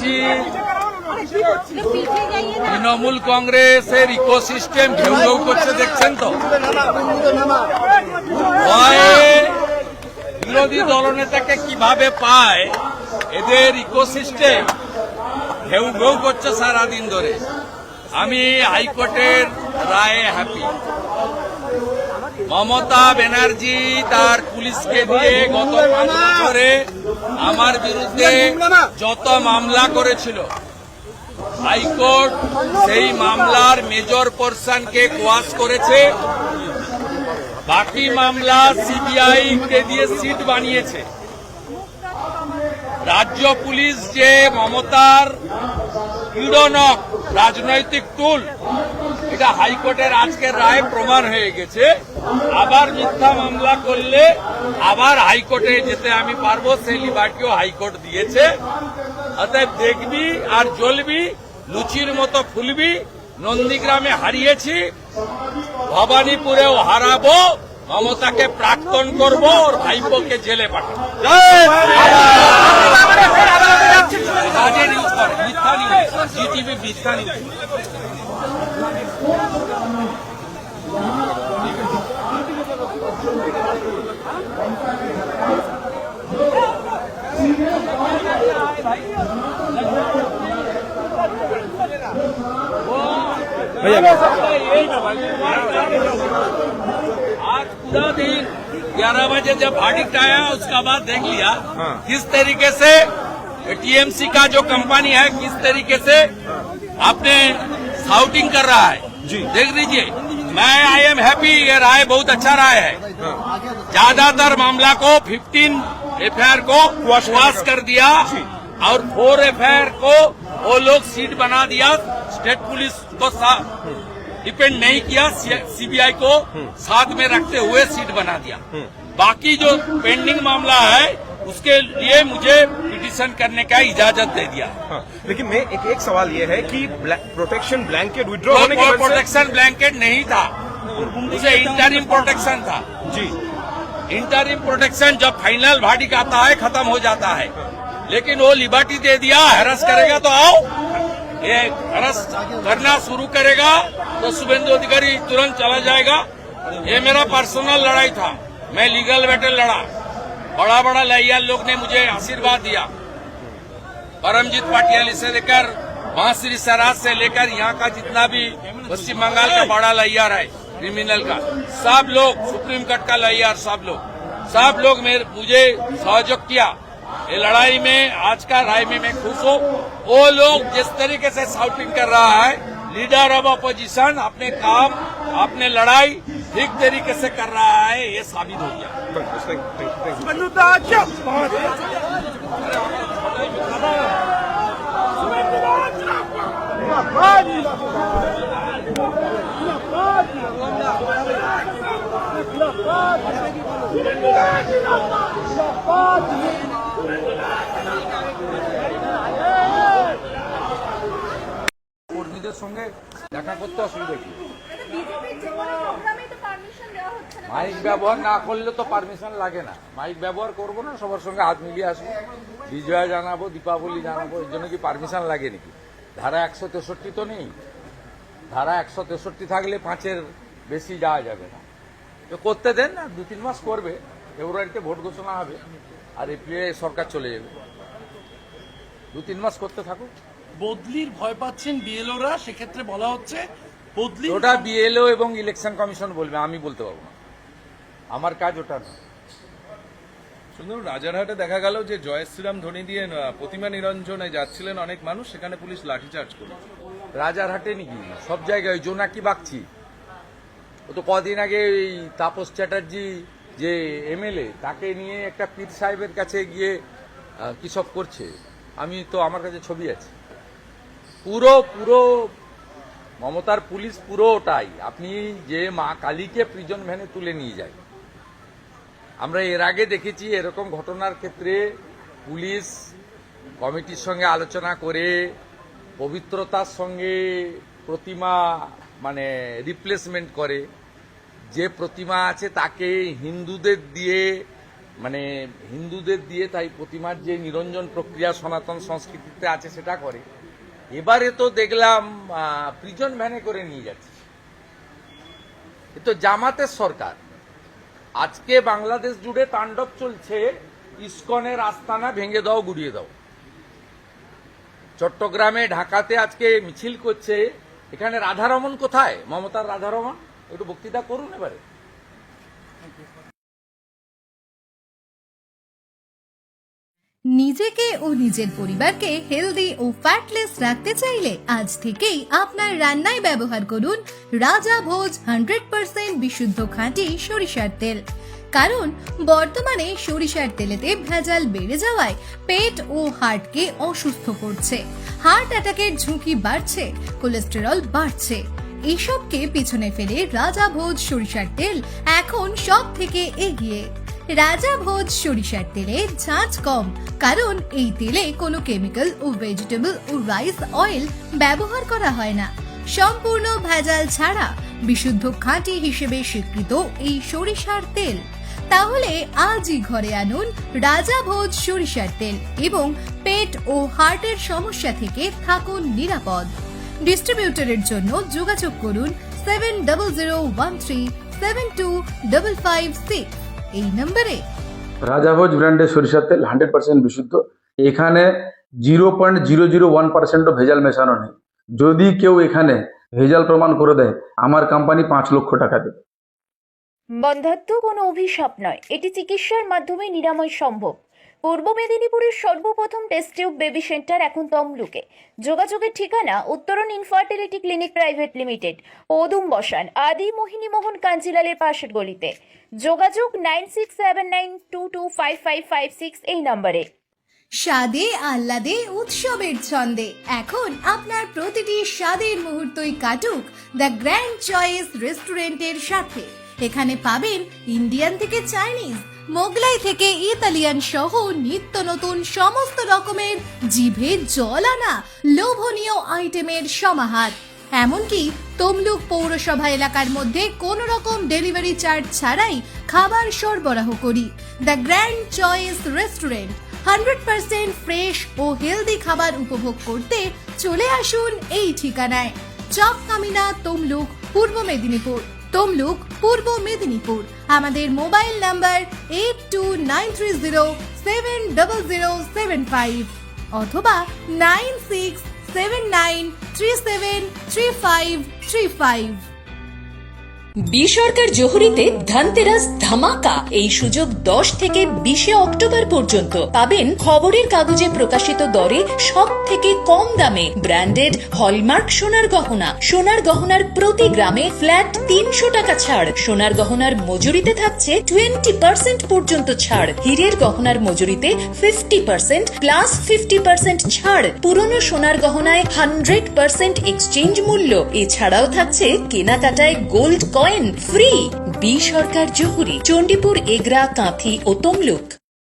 দেখছি তৃণমূল কংগ্রেসের ইকোসিস্টেম ঘেউ ঘেউ করছে, দেখছেন তো। বিরোধী দলনেতাকে কিভাবে পায়, এদের ইকোসিস্টেম ঘেউ ঘেউ করছে সারাদিন ধরে। আমি হাইকোর্টের রায়ে হ্যাপি। মমতা ব্যানার্জি তার পুলিশকে দিয়ে গত 5 বছরে আমার বিরুদ্ধে যত মামলা করেছিল, হাইকোর্ট সেই মামলার মেজর পোর্শনকে কোয়াশ করেছে। বাকি মামলা সিবিআই কে দিয়ে সিট বানিয়েছে। রাজ্য পুলিশ যে মমতার পীড়নক রাজনৈতিক টুল, এটা হাইকোর্টের আজকের রায় প্রমাণ হয়ে গেছে। আবার মিথ্যা মামলা করলে আবার হাইকোর্টে যেতে আমি পারবো, সেই লিবার্টিও হাইকোর্ট দিয়েছে। অতএব দেখবি আর জ্বলবি, লুচির মতো ফুলবি। নন্দীগ্রামে হারিয়েছি, ভবানীপুরেও হারাবো। মমতাকে প্রাক্তন করব, ওর ভাইপোকে জেলে পাঠাবো। বাজে নিউজ করে, মিথ্যা নিউজ, জিটিভি মিথ্যা নিউজ। आज पूरा दिन 11 बजे जब verdict आया, उसका बाद देख लिया किस तरीके से टीएमसी का जो कंपनी है किस तरीके से आपने शाउटिंग कर रहा है। देख लीजिए, मैं आई एम हैप्पी। ये राय बहुत अच्छा राय है। ज्यादातर मामला को 15 एफआईआर को क्वाश कर दिया और 4 एफआईआर को वो लोग सीट बना दिया। स्टेट पुलिस को डिपेंड नहीं किया, सीबीआई को साथ में रखते हुए सीट बना दिया। बाकी जो पेंडिंग मामला है उसके लिए मुझे पिटीशन करने का इजाजत दे दिया। लेकिन मैं एक सवाल ये है कि प्रोटेक्शन ब्लैंकेट विड्रॉ होने के बाद प्रोटेक्शन ब्लैंकेट नहीं था, उसे इंटरिम प्रोटेक्शन था। जी, इंटरिम प्रोटेक्शन जब फाइनल वर्डिक्ट आता है खत्म हो जाता है, लेकिन वो लिबर्टी दे दिया। हैरस करेगा तो आओ, ये हैरस करना शुरू करेगा तो शुभेंदु अधिकारी तुरंत चला जाएगा। ये मेरा पर्सनल लड़ाई था, मैं लीगल बैटल लड़ा। बड़ा बड़ा लैयार लोग ने मुझे आशीर्वाद दिया। परमजीत पाटियाली से लेकर बांसुरी सराज से लेकर यहाँ का जितना भी पश्चिम बंगाल का बड़ा लैयार है क्रिमिनल का, सब लोग, सुप्रीम कोर्ट का लैयार, सब लोग मुझे सहयोग किया। ये लड़ाई में आज का राय में मैं खुश हूँ। वो लोग जिस तरीके से शाउटिंग कर रहा है, लीडर ऑफ अपोजिशन अपने काम, अपने लड़ाई ठीक तरीके से कर रहा है, ये साबित हो गया। কর্মীদের সঙ্গে দেখা করতে অসুবিধা কি? মাইক ব্যবহার না করলে তো পারমিশন লাগে না। মাইক ব্যবহার করবো না, সবার সঙ্গে হাত মিলিয়ে আসবো, বিজয়া জানাবো, দীপাবলি জানাবো। এর জন্য কি পারমিশন লাগে নাকি? ধারা 163 তো নেই। ধারা 163 থাকলে 5-এর বেশি যাওয়া যাবে না। তো করতে দেন না, 2-3 মাস করবে। ফেব্রুয়ারিতে ভোট ঘোষণা হবে আর এপ্রিলে সরকার চলে যাবে। 2-3 মাস করতে থাকুক। বদলির ভয় পাচ্ছেন বিএলওরা, সেক্ষেত্রে বলা হচ্ছে বদলি। ওটা বিএলও এবং ইলেকশন কমিশন বলবে, আমি বলতে পারবো না। আমার কাজ ওটা না। সুন্দর, রাজারহাটে দেখা গেল যে জয় শ্রীরাম ধ্বনি দিয়ে প্রতিমা নিরঞ্জনে যাচ্ছিলেন অনেক মানুষ, সেখানে পুলিশ লাঠিচার্জ করল। রাজারহাটে নাকি সব জায়গায় জোনাকি বাগচি, ও তো কদিন আগে এই তাপস চ্যাটার্জি যে এমএলএ, তাকে নিয়ে একটা পীর সাহেবের কাছে গিয়ে কি সব করছে। আমি তো, আমার কাছে ছবি আছে। পুরো মমতার পুলিশ পুরো ওটাই। আপনি যে মা কালীকে প্রিজন ভ্যানে তুলে নিয়ে যায়, আমরা এর আগে দেখেছি এরকম ঘটনার ক্ষেত্রে পুলিশ কমিটির সঙ্গে আলোচনা করে পবিত্রতার সঙ্গে প্রতিমা রিপ্লেসমেন্ট করে। যে প্রতিমা আছে তাকে হিন্দুদের দিয়ে মানে হিন্দুদের দিয়ে তাই প্রতিমার যে নিরঞ্জন প্রক্রিয়া সনাতন সংস্কৃতিতে আছে সেটা করে। এবারে তো দেখলাম প্রিজন ভ্যানে করে নিয়ে যাচ্ছে। এ তো জামাতের সরকার। আজকে বাংলাদেশ জুড়ে তাণ্ডব চলছে, ইসকনের আস্তানা ভেঙে দাও, গুড়িয়ে দাও। চট্টগ্রামে, ঢাকাতে আজকে মিছিল করছে। এখানে রাধারমন কোথায়? মমতার রাধারমন একটু বক্তৃতা করুন এবারে। নিজেকে ও নিজের পরিবারকে হেলদি ও ফ্যাটলেস রাখতে চাইলে আজ থেকেই আপনার রান্নায় ব্যবহার করুন রাজা ভোজ 100% বিশুদ্ধ খাঁটি সরিষার তেল। কারণ বর্তমানে সরিষার তেলেতে ভেজাল বেড়ে যাওয়ায় পেট ও হার্টকে অসুস্থ করছে, হার্ট অ্যাটাকের ঝুঁকি বাড়ছে, কোলেস্টেরল বাড়ছে। এসবকে পিছনে ফেলে রাজা ভোজ সরিষার তেল এখন সব থেকে এগিয়ে। রাজা ভোজ সরিষার তেলে ঝাঁঝ কম, কারণ এই তেলে কোনো কেমিক্যাল ও ভেজিটেবল ও রাইস অয়েল ব্যবহার করা হয় না। সম্পূর্ণ ভেজাল ছাড়া বিশুদ্ধ খাঁটি হিসেবে স্বীকৃত এই সরিষার তেল। তাহলে আজই ঘরে আনুন রাজা ভোজ সরিষার তেল এবং পেট ও হার্টের সমস্যা থেকে থাকুন নিরাপদ। ডিস্ট্রিবিউটরের জন্য যোগাযোগ করুন 7013725556 এই নম্বরে। রাজাভোজ ব্র্যান্ডের সরিষার তেল 100% বিশুদ্ধ। এখানে 0.001% ভেজাল মেশানো নেই। যদি কেউ এখানে ভেজাল প্রমাণ করে দেয়, আমার কোম্পানি 5 লক্ষ টাকা দেবে। বন্ধ্যাত্ব কোনো অভিশাপ নয়, এটি চিকিৎসার মাধ্যমে নিরাময় সম্ভব। পূর্ব মেদিনীপুরের সর্বপ্রথম টেস্ট টিউব বেবি সেন্টার এখন তমলুকে। যোগাযোগের ঠিকানা উত্তরণ ইনফার্টিলিটি ক্লিনিক প্রাইভেট লিমিটেড, পদুম বসান, আদি মোহিনী মোহন কাঞ্জিলালের পাশের গলিতে। যোগাযোগ 9679225556 এই নম্বরে। স্বাদে আহ্লাদে উৎসবের ছন্দে এখন আপনার প্রতিটি স্বাদের মুহূর্তই কাটুক দ্য গ্র্যান্ড চয়েস রেস্টুরেন্টের সাথে। এখানে পাবেন ইন্ডিয়ান থেকে চাইনিজ, মোগলাই থেকে ইতালিয়ান সহ নিত্য নতুন সমস্ত রকমের জিভে জল আনা লোভনীয় আইটেমের সমাহার। এমনকি তমলুক পৌরসভা এলাকার মধ্যে কোনো রকম ডেলিভারি চার্জ ছাড়াই খাবার সরবরাহ করি। The grand choice restaurant 100% fresh ও হেলদি খাবার উপভোগ করতে চলে আসুন এই ঠিকানায়। চক কামিনা, তমলুক, পূর্ব মেদিনীপুর। তমলুক, পূর্ব মেদিনীপুর। আমাদের মোবাইল নাম্বার 8293070075 অথবা 9679373535। সরকার জহুরিতে ধনতেরাস ধামাকা। এই সুযোগ 10 থেকে 20 অক্টোবর পর্যন্ত পাবেন খবরের কাগজে প্রকাশিত দরে সব থেকে কম দামে ব্র্যান্ডেড হলমার্ক সোনার গহনা। সোনার গহনার প্রতি গ্রামে ফ্ল্যাট 300 টাকা ছাড়। সোনার গহনার মজুরিতে থাকছে 20% পর্যন্ত ছাড়। হীরের গহনার মজুরিতে 50% প্লাস 50% ছাড়। পুরনো সোনার গহনায় 100% এক্সচেঞ্জ মূল্য। এছাড়াও থাকছে কেনাকাটায় গোল্ড কয়েন ফ্রি। সরকার জহুরি, চণ্ডীপুর, এগরা, কাঁথি ও তমলুক।